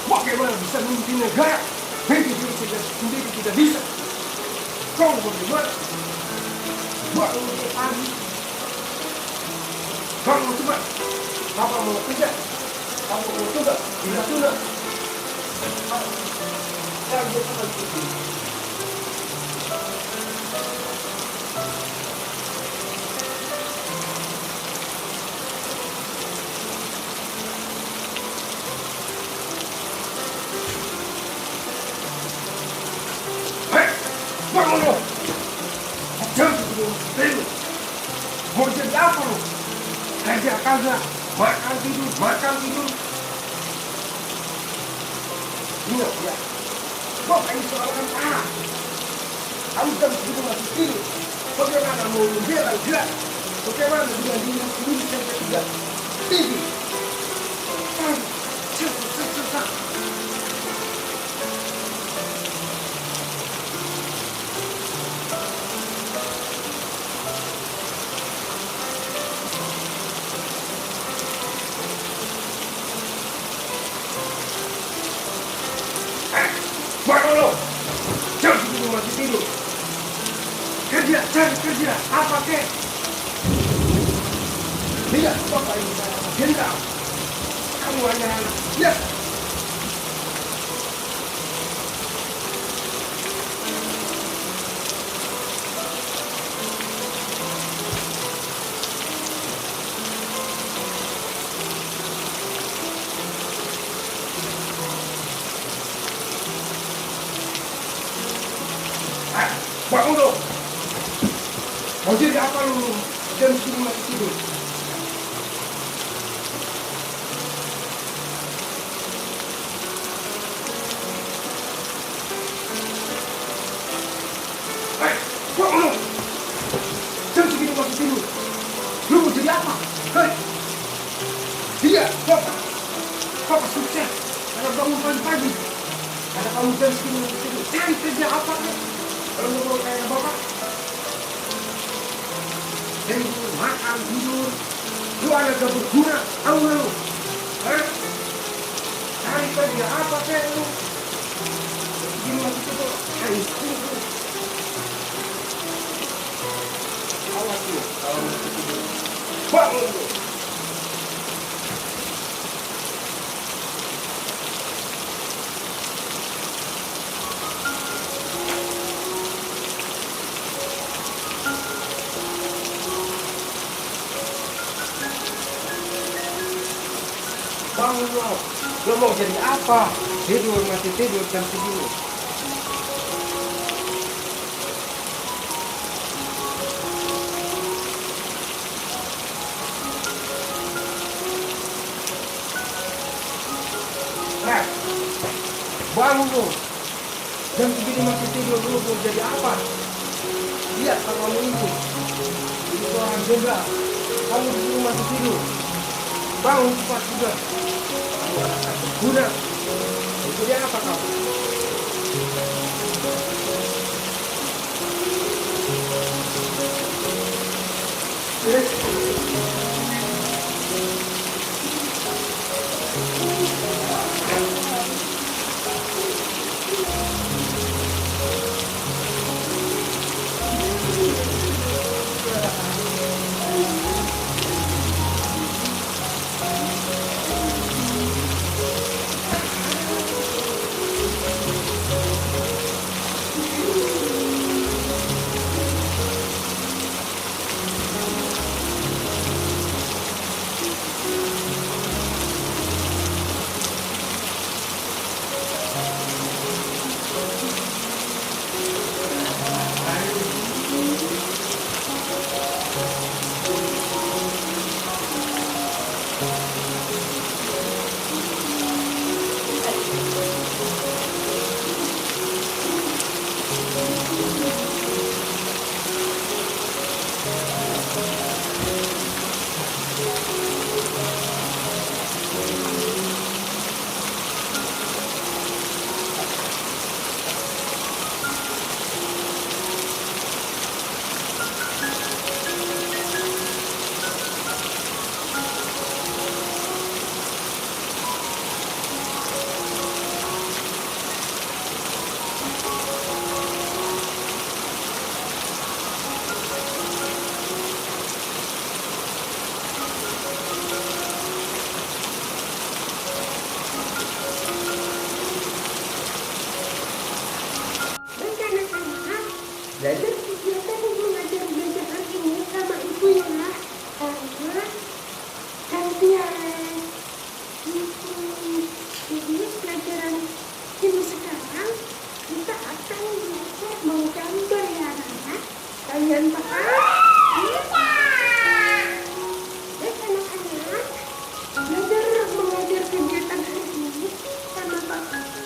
Bagaimana bisa memimpin negara? Sendiri tidak bisa. Kau bagaimana? Bangun pagi. Bangun cepat. Papa mau kerja. Kamu mau tunda. Tidak tunda. Jangan biarkan seperti ini. Bangun lo! Jangan tidur. Mau jadi apa lo? Kerja kagak, makan tidur. Ingat ya, kau kayak seorang anak. Kamu jam segini masih tidur. Bagaimana mau membela gerak? Bagaimana dengan diri sendiri sampai tidak tidur? Cepat. Bangun lo! Jam segini masih tidur. Kerja, cari kerja, apa kek? Lihat bapak ini saya jenderal. Kamu hanya anak biasa. Bangun lo! Mau jadi apa lu? Jam segini masih tidur. Bangun lo! Jam segini masih tidur. Lu mau jadi apa? Hei! Dia, Bapak sukses. Karena bangun pagi-pagi. Karena kamu jam segini masih tidur. Cari kerja apa kek? Kalau lu mau kayak bapak, jadi makan, tidur, lu ada gak berguna, tahu gak lu? Cari kerja apa kek lu? Begini masih tidur, cari tidur. Awas lu, kalau masih tidur. Bangun lu! Bangun lo mau jadi apa? Tidur, masih tidur jam segini. Bangun lo! Jam segini masih tidur, lo mau jadi apa? Lihat kamu itu. Ini seorang jenderal. Kamu di sini masih tidur. Bangun cepat juga. Kamu akan berguna. Jadi apa kamu? Belajar. Dia tadi mengajar belajar ini sama ibu ya, karena gantian. Jadi pelajaran ini sekarang kita akan belajar menggambar ya anak-anak. Kalian paham? Iya. Baik anak-anak, belajar mengajar kegiatan hari ini sama Bapak.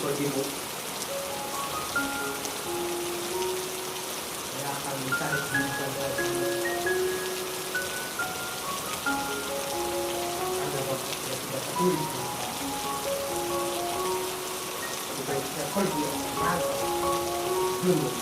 Pergi Bu. Saya akan mencari ada waktu yang tidak peduli. Bukan saya pergi dulu.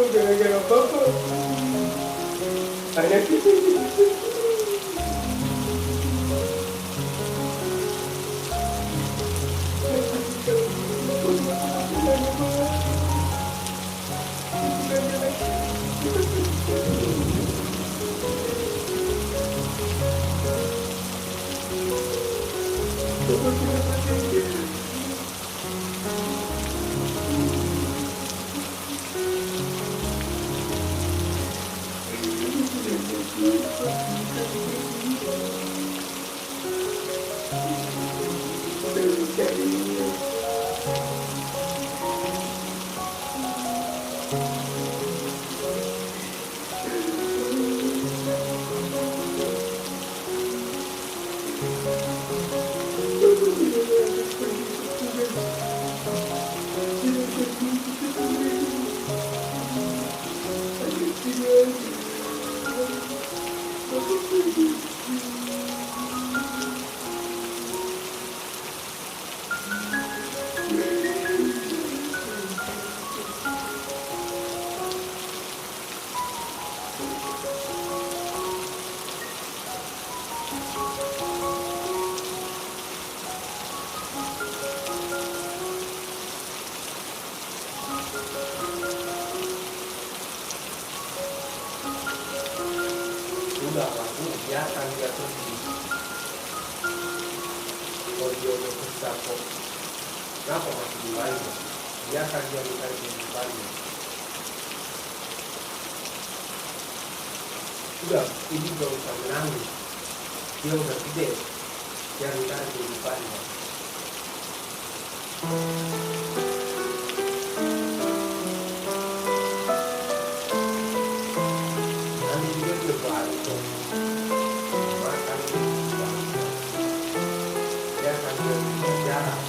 Gara-gara bapak hanya kita. Thank you. Udah aku biarkan dia pergi. Kalau dia udah susah kok, kenapa masih di Bali? Biarkan dia mencari kehidupannya. Udah, ini gak usah menangis. Dia udah gede, dia mencari kehidupannya. Nanti juga dia balik kok. Makan dia, dia akan berjarak.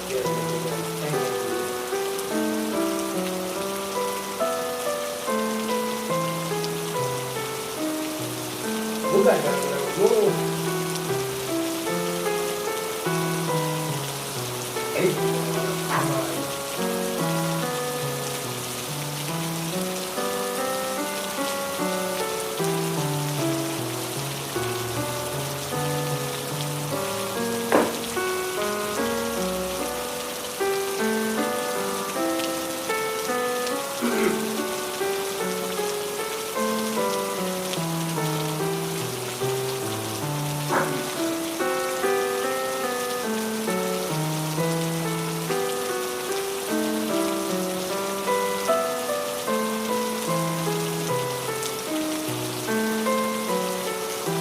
Dia dengan pengen. Bukan jangan dulu. Sama.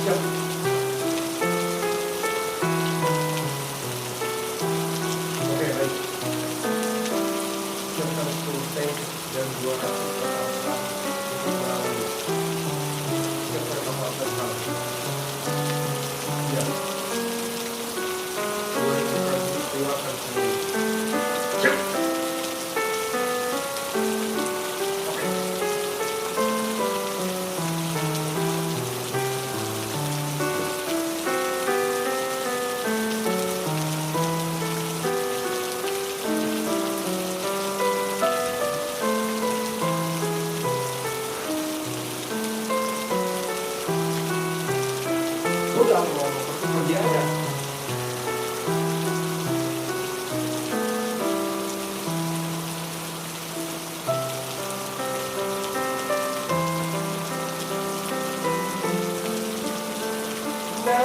Siap. Oke, baik. Siapkan 10 tank dan 200 kapal selam untuk melawan. Siapkan kapal selam. Ya. 2000 prajurit keluarkan sendiri. Siap. Oke. Udah mau pergi aja. Nah,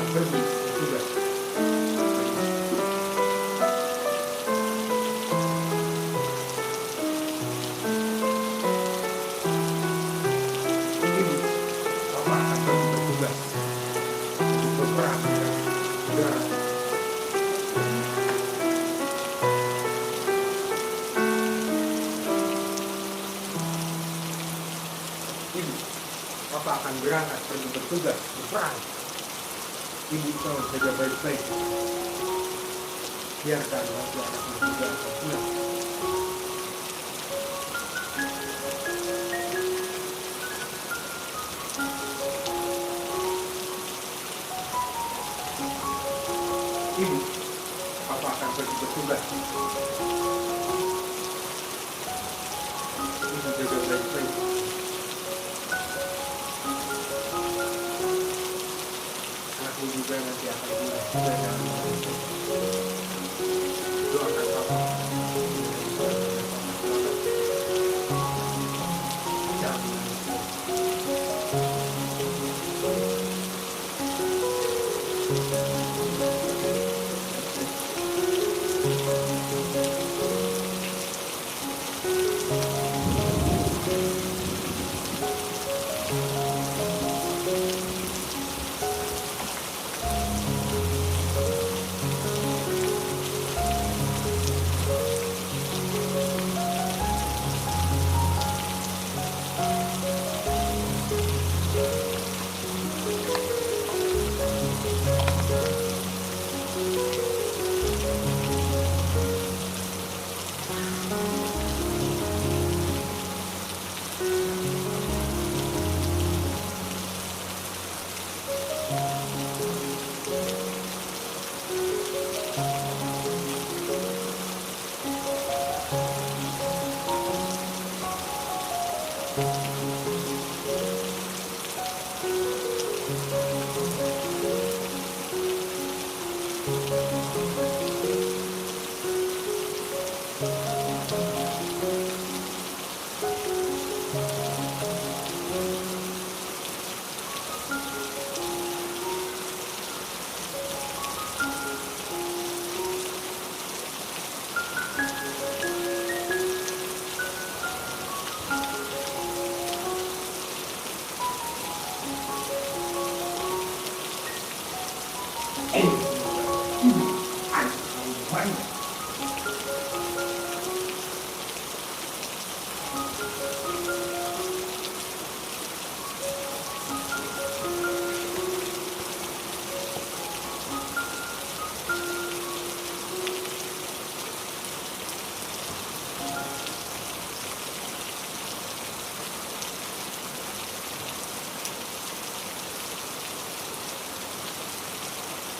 pergi bertugas. Ibu, Bapak akan pergi bertugas untuk berperang dengan udara. Ibu, Bapak akan berangkat pergi bertugas berperang. Ibu tolong saja baik-baik. Biarkan waktu anakmu juga akan pulang. Ibu, Bapak akan pergi bertugas. Ibu jaga baik-baik. Anakmu juga nanti akan pulang. Juga jangan lupa. Doakan Bapak. Jangan menangis.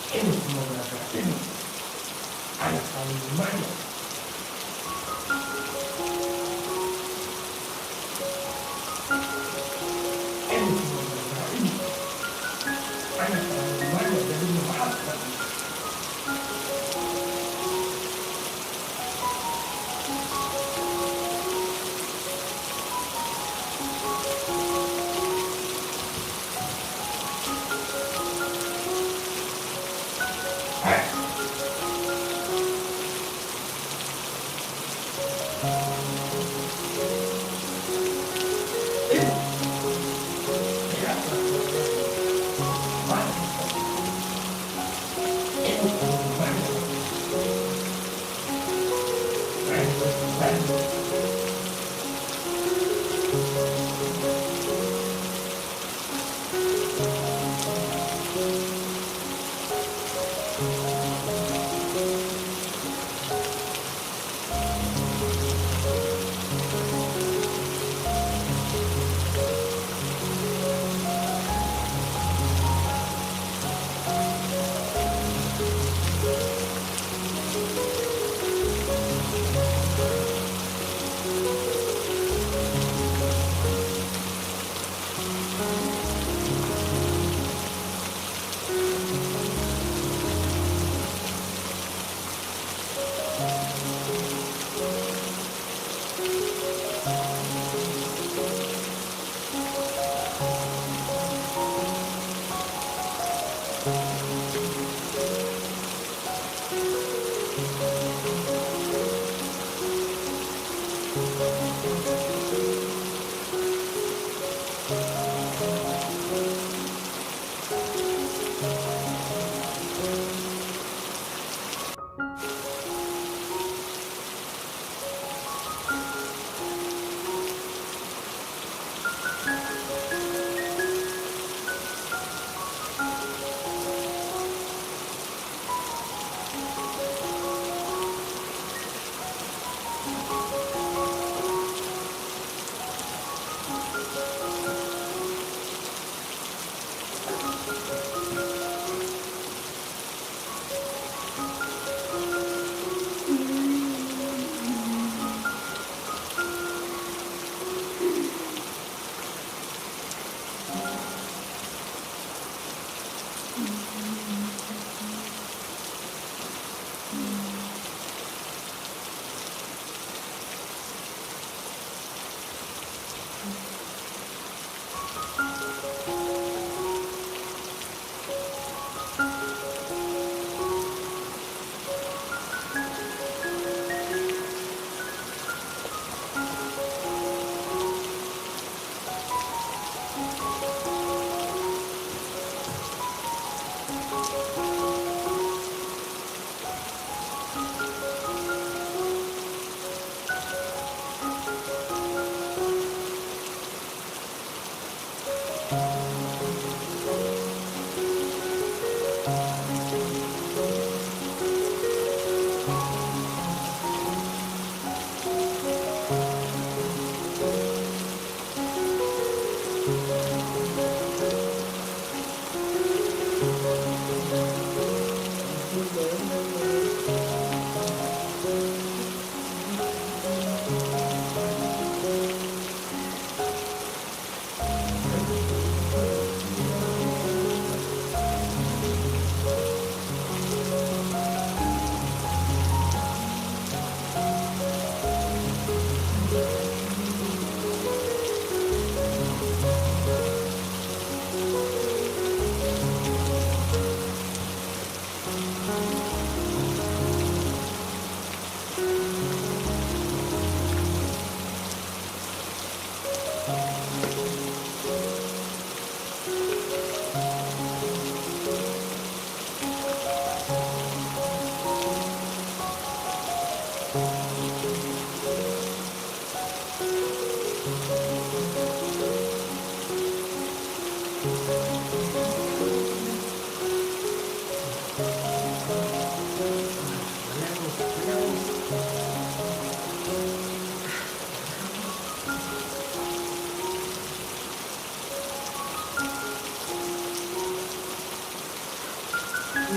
Ini semua gara-gara ini. Anak kami gimana? Ini semua gara-gara ini. Anak kami gimana jadi memaafkan.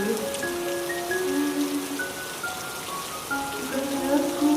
Aku, itu kan aku.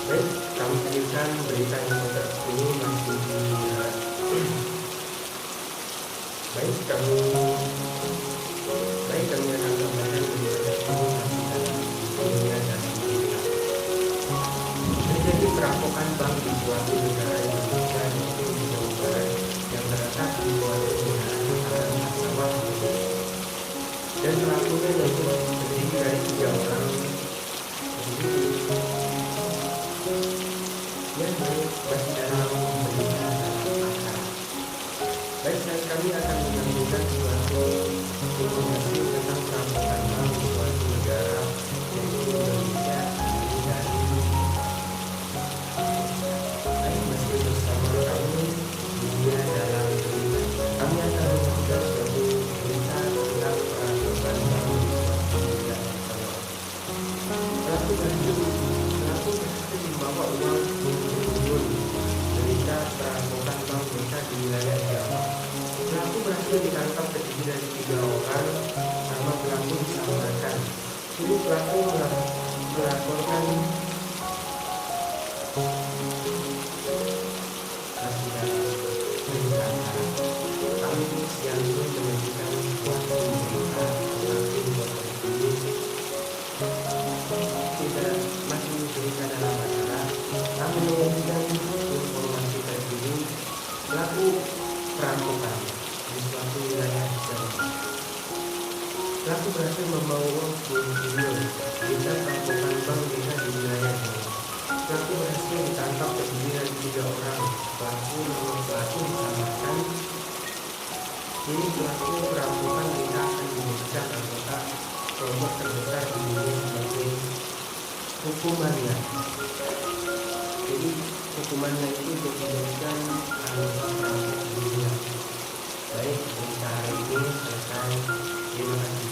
Baik, kami lanjutkan berita yang ini masih baik kami akan sampaikan berita ini masih dalam dunia dan berita. Terjadi perampokan bank di suatu negara Indonesia yaitu di Jawa Barat yang terletak di suatu negara makanan Sabah dan pelakunya yaitu terdiri dari 3 orang. Masih dalam berita dalam acara. Baik, dan kami akan menyampaikan suatu informasi tentang perampokan bank di suatu negara yaitu Indonesia dan baik, masih bersama kami dunia dalam berita. Kami akan menyampaikan suatu berita tentang perampokan bank di suatu negara. Pelaku berhasil membawa uang berita perampokan bank desa di wilayah Jawa. Pelaku berhasil ditangkap terdiri dari 3 orang, nama pelaku disamarkan. Kini pelaku melaporkan masih dalam berita acara. Kami siang ini menyajikan suatu berita tentang informasi ini. Tidak masih berita dalam acara. Kami menyajikan informasi terkini pelaku perampokan di suatu wilayah Jawa. Pelaku berhasil membawa uang 10 triliun berita perampokan bank desa di wilayah Jawa. Pelaku berhasil ditangkap terdiri dari 3 orang. Pelaku disamarkan. Kini pelaku perampokan desa akan dijadikan anggota kelompok terbesar di dunia sebagai hukumannya. Jadi hukumannya itu dijadikan anggota perampok dunia. Baik, berita hari ini selesai. Terima kasih.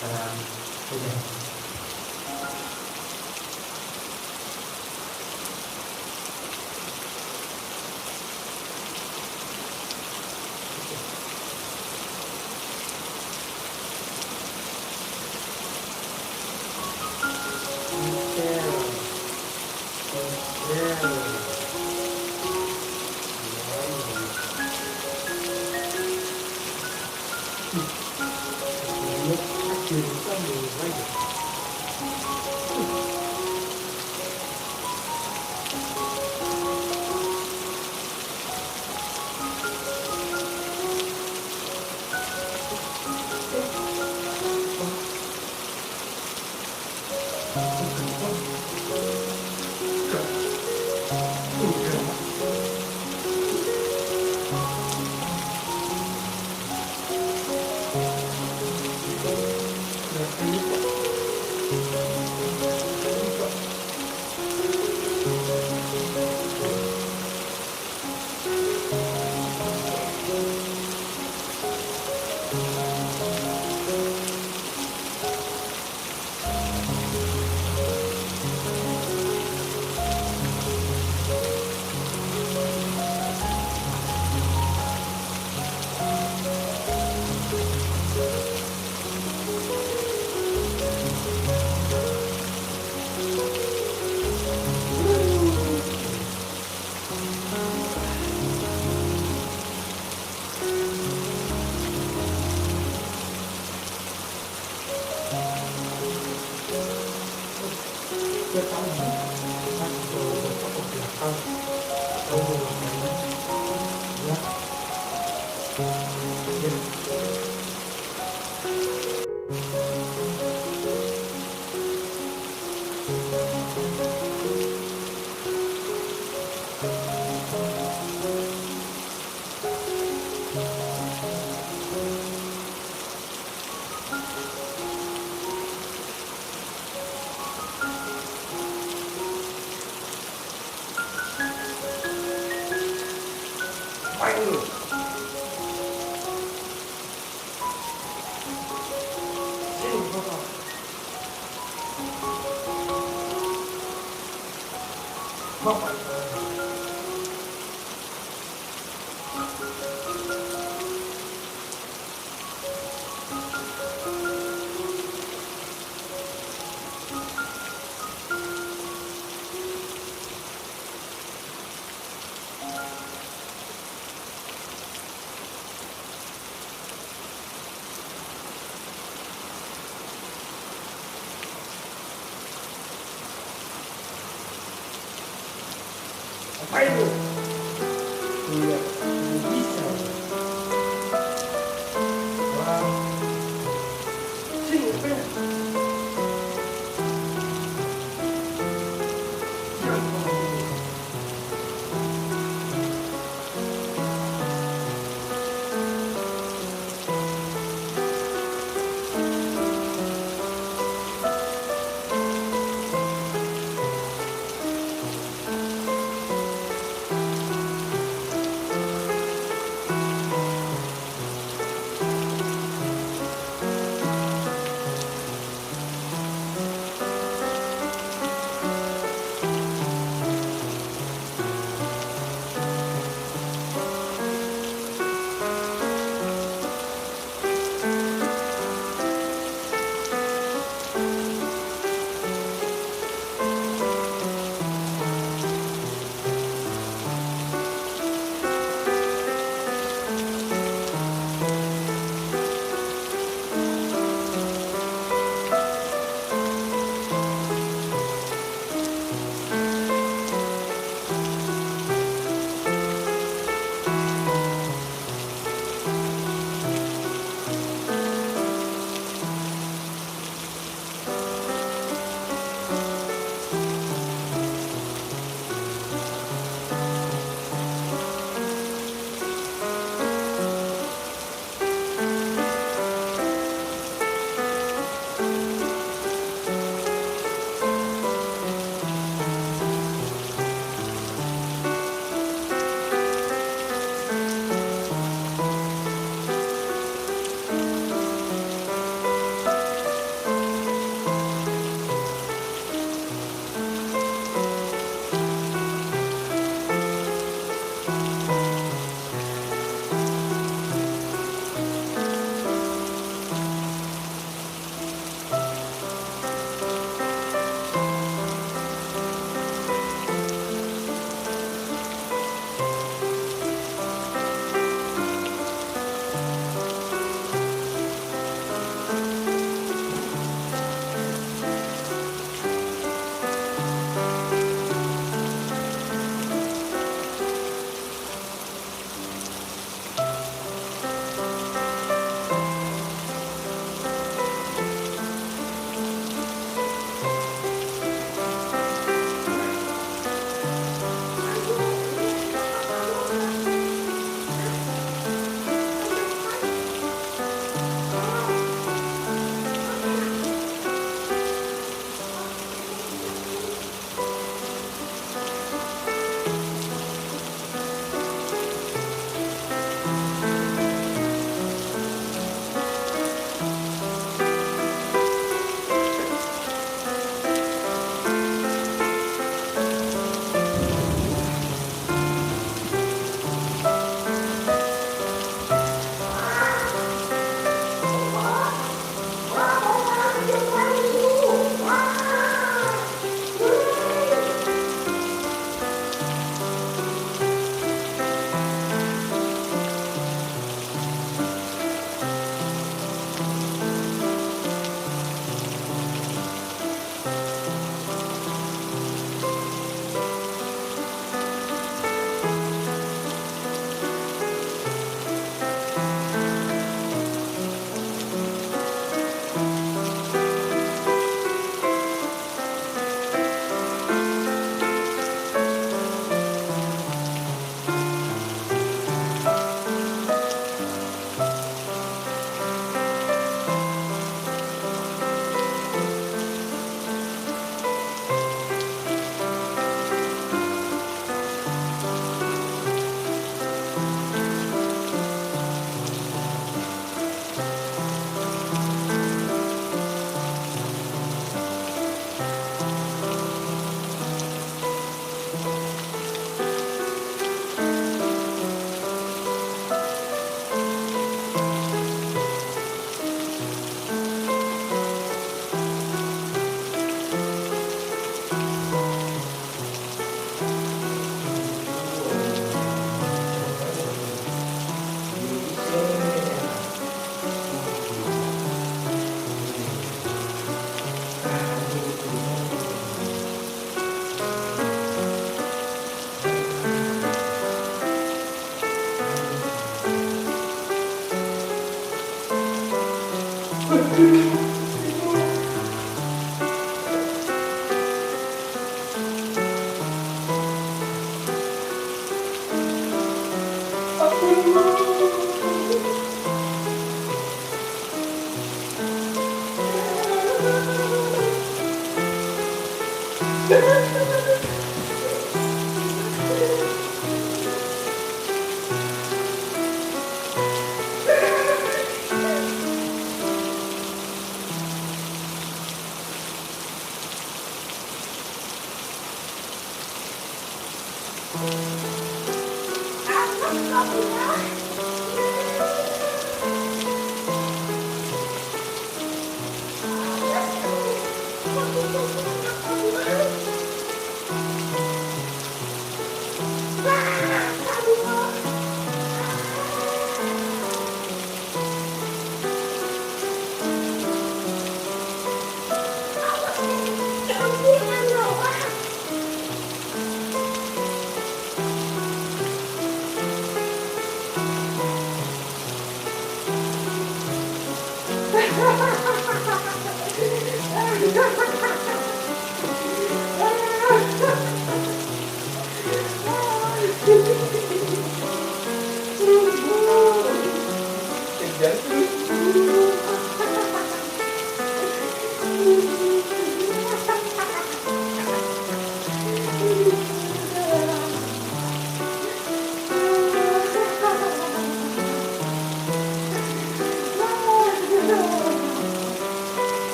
Salam sejahtera. udah tahu atau apa belakang tahu belakangnya ya ya main dulu sini bapak bapak main dulu iya bisa wah sini pengen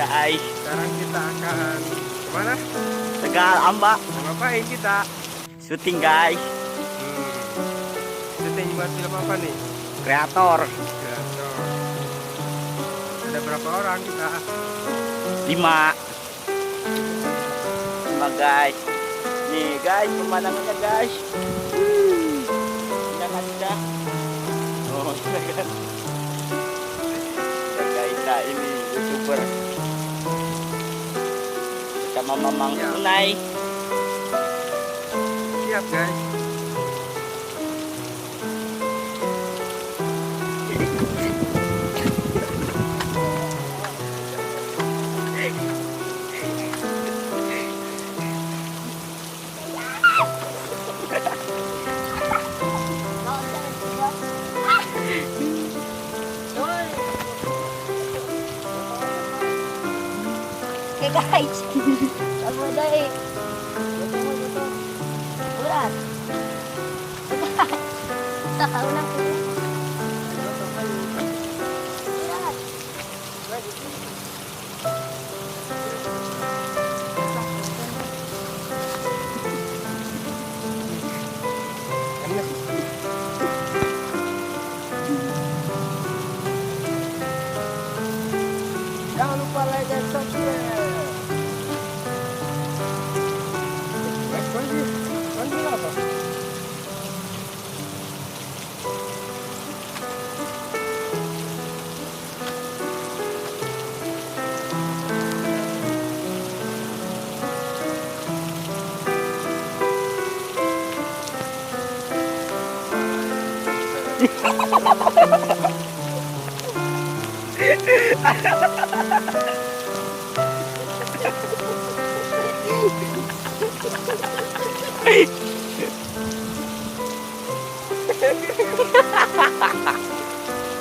Guys, sekarang kita akan kemana? Tegal Amba, Ngapain kita? syuting guys, Syuting buat film apa nih? kreator Kreator. Ada berapa orang kita? 5 guys. Nih guys, pemandangannya guys. Jangan sudah. Oh, kan. Kita ini YouTuber sama Mamang Ya. Unai. Siap guys. Oke guys, aku dari berat. Tahu nak berat. Jangan lupa like dan subscribe. Panggil apa?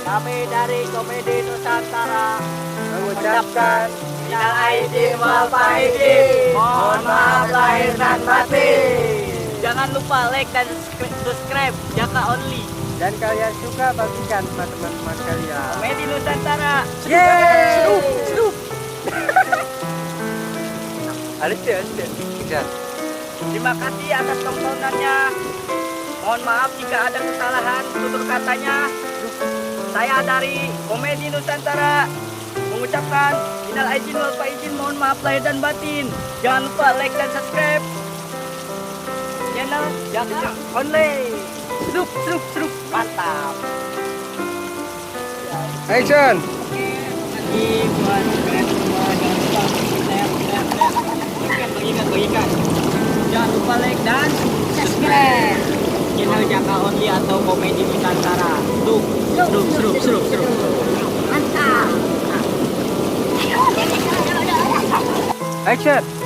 Kami dari Komedi Nusantara Mengucapkan minal aidin wal faizin. Mohon maaf lahir dan batin. Jangan lupa like dan subscribe Jaka Only. dan kalian suka bagikan sama teman-teman kalian. Komedi Nusantara. Yeay! Seru. Ada. Terima kasih atas tontonannya. Mohon maaf jika ada kesalahan tutur katanya. Saya dari Komedi Nusantara mengucapkan minal aidin wal faizin, mohon maaf lahir dan batin. Jangan lupa like dan subscribe channel Jaka Only. Seru, mantap. Action. Oke, buat kalian semua jangan lupa share, bagikan. Action.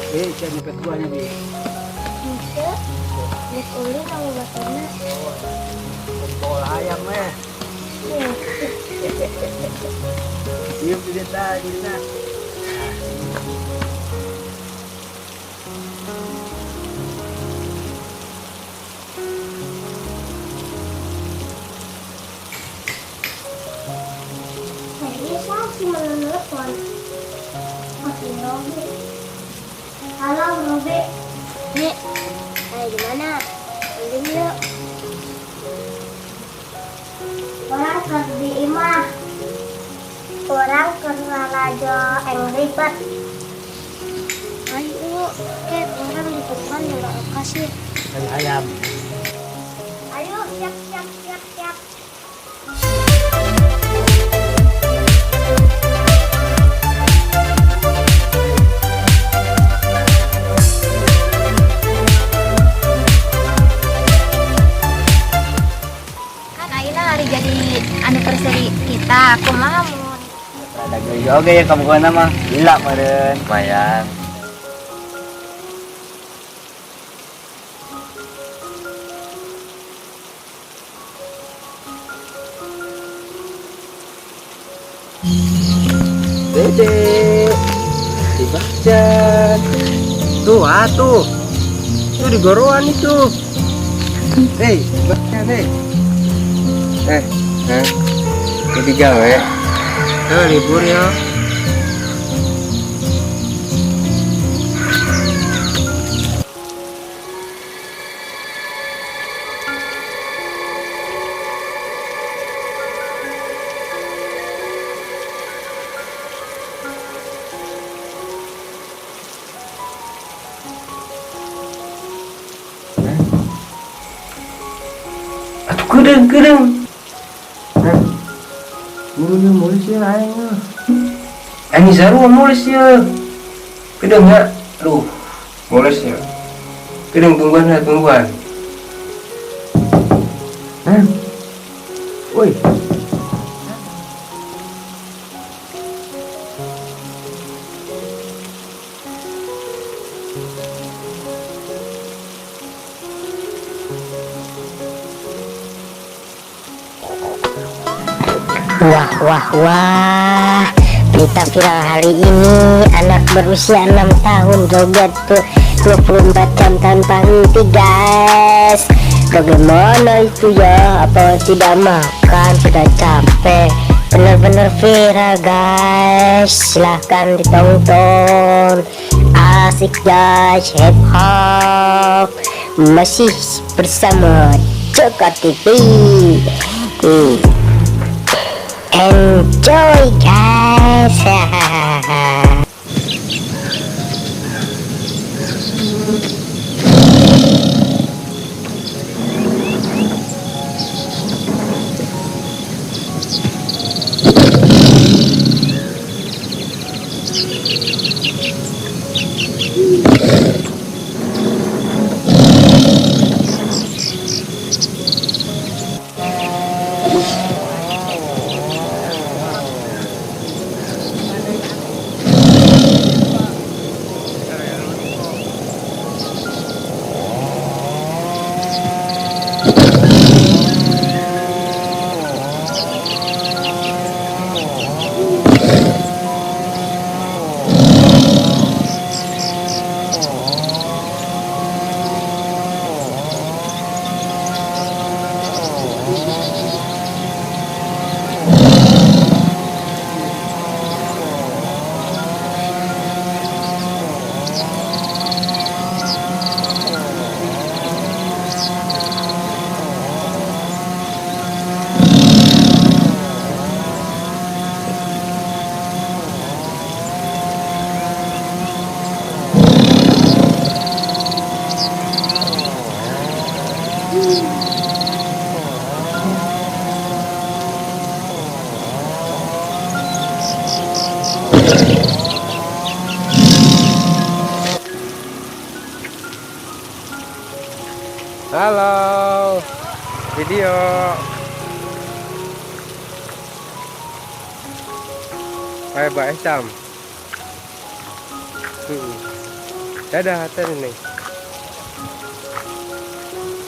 Saya nyepet buahnya, Bi. Bisa. Nek uli kalau batana. Kumpul ayam Iya. Diam di desa. Ini saya cuma telepon. Oke, Robi. Halo, Robi. Nek, gimana? Lanjut yuk. Orang kerja imah. Orang kerja raja yang ribet. Ayo, orang di depan ya kasih. Ayam. Ayo, siap. Kan Aina hari jadi anniversary kita, aku mau. Ada oke ya kamu kena mah. Gila meren. Lumayan. Dede dibaca tuh di goroan itu. Baca, jadi gawe. Libur ya. Kedeng. Gurunya mulis ya aingnya. Ani saru mulis ya. Kedeng ya. Aduh, mulis ya. Kedeng tungguan. Woi. Wah, berita viral hari ini, anak berusia 6 tahun joget tuh 24 jam tanpa henti guys. Bagaimana itu ya, apa tidak makan, sudah capek. Bener-bener viral guys, silahkan ditonton. Asik guys, hip hop. Masih bersama Joko TV. Enjoy guys. Halo, video. Hai Mbak Esam. Dadah Haten nih.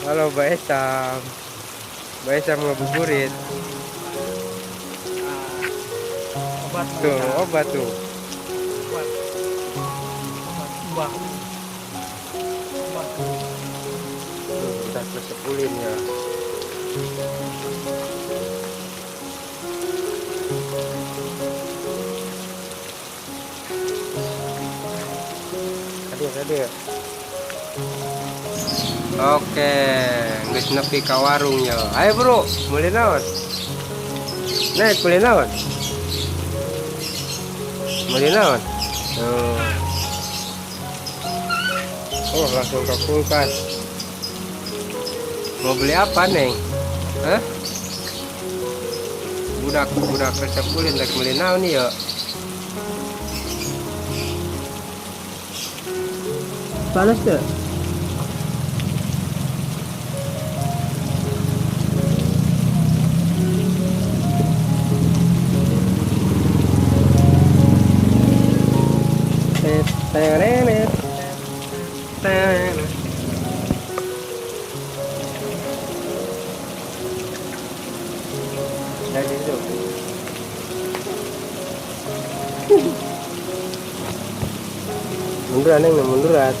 Halo Mbak Esam. Mbak Esam ngabuburit. Obat Tuh, obat tuh. Bang. Tuh, udah kesepulin ya. Hadir. Oke, geus nepi ka warung ya. Ayo bro, mulai naon? Naik mulai naon? Mulai naon? Oh, langsung ke kulkas. Mau beli apa, Neng? Hah? Budak kesepulin lagi mulai naon ya? Panas tuh. Jadi itu. Munduran Neng, munduran.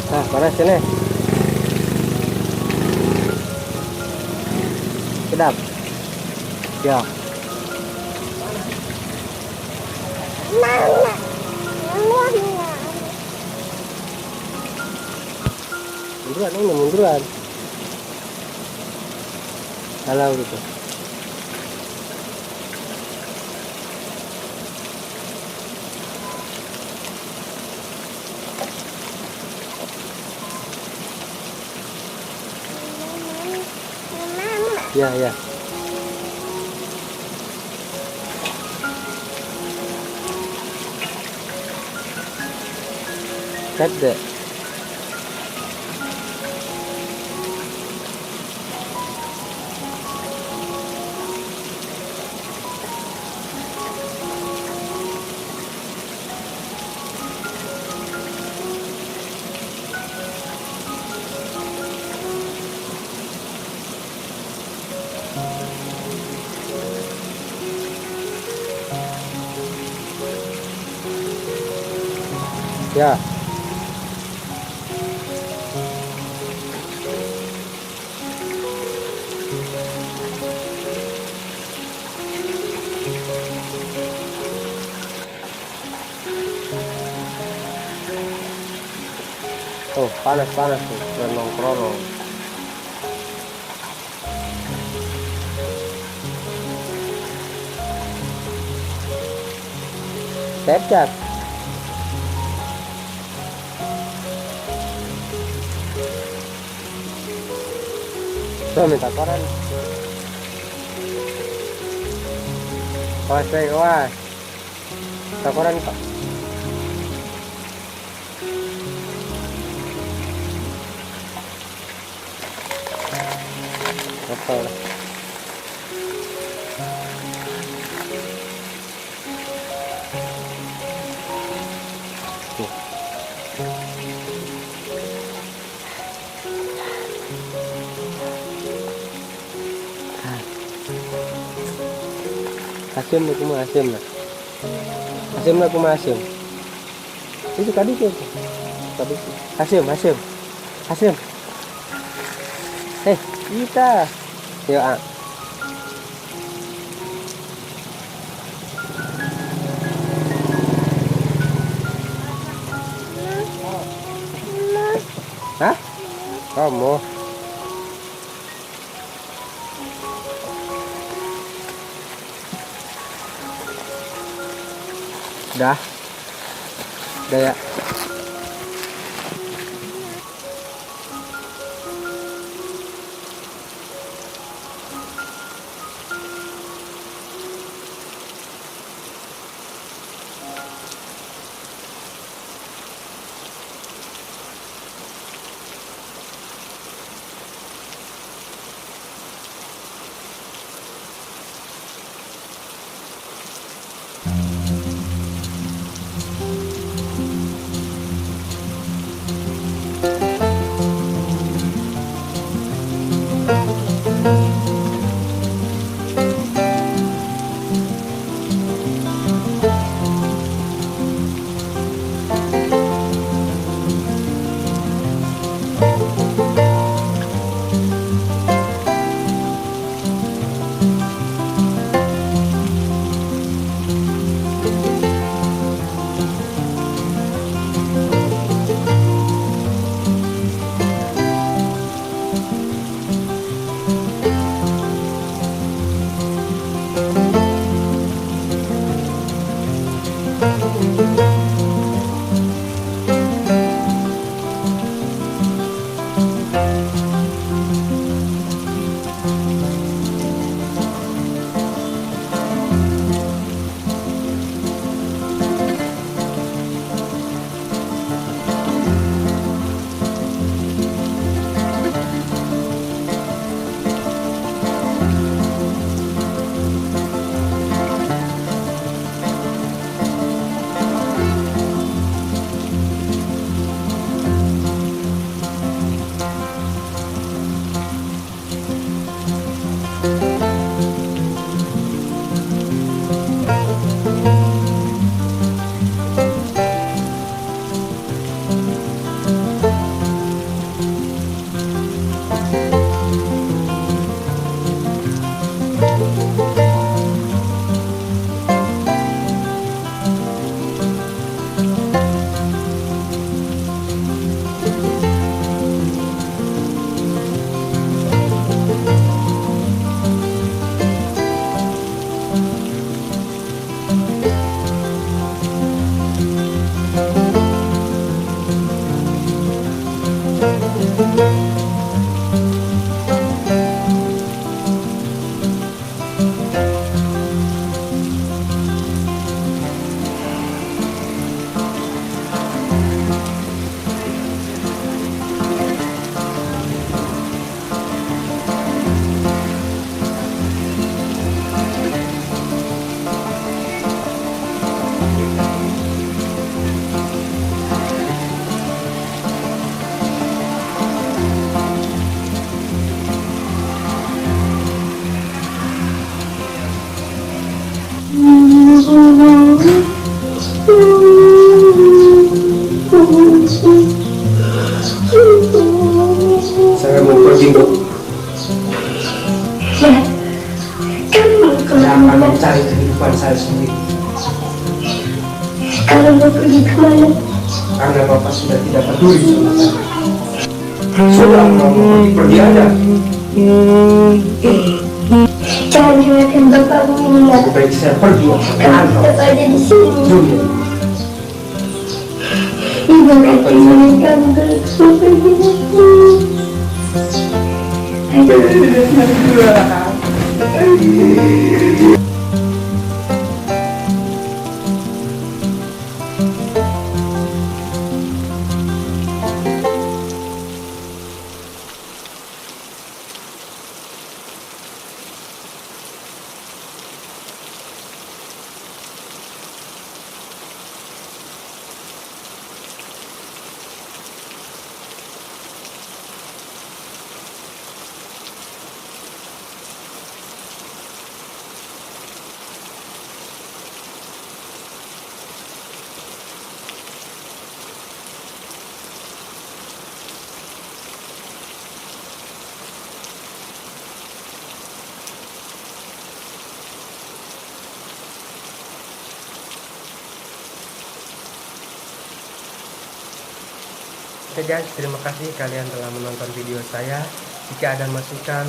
Ah, panas ini. Sedap. Ya. Munduran ini, munduran. Kalau gitu. Ya. Kada. Ya. Oh, panas tuh, kronong. Tepcat. Tuh, minta koran. Awas. Minta koran, Pak. Betul. Asim na kumasim na. Asim na kumasim. Itu tadi tuh. Asim. Kita. Yuk, ah. Hah? Kamu? Dah ya. Saya mau pergi, Bu. Ya, kamu Saya akan kemana? mencari kehidupan saya sendiri. Kamu mau pergi kemana? Karena Bapak sudah tidak peduli sama saya. Sudah, mau pergi aja. Jangan biarkan bapakmu mengingat. Lebih baik saya pergi ke Kamu kantor. tetap ada di sini. Dunia. Ibu kata ingin kamu terus pergi lagi. Oke guys, terima kasih kalian telah menonton video saya. Jika ada masukan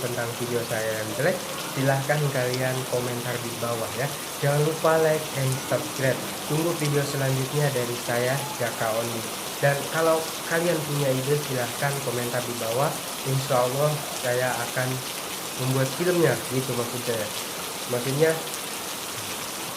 tentang video saya yang jelek, silahkan kalian komentar di bawah ya. Jangan lupa like and subscribe. Tunggu video selanjutnya dari saya, Jaka Only. Dan kalau kalian punya ide, silahkan komentar di bawah. Insya Allah saya akan membuat filmnya, gitu maksudnya. Maksudnya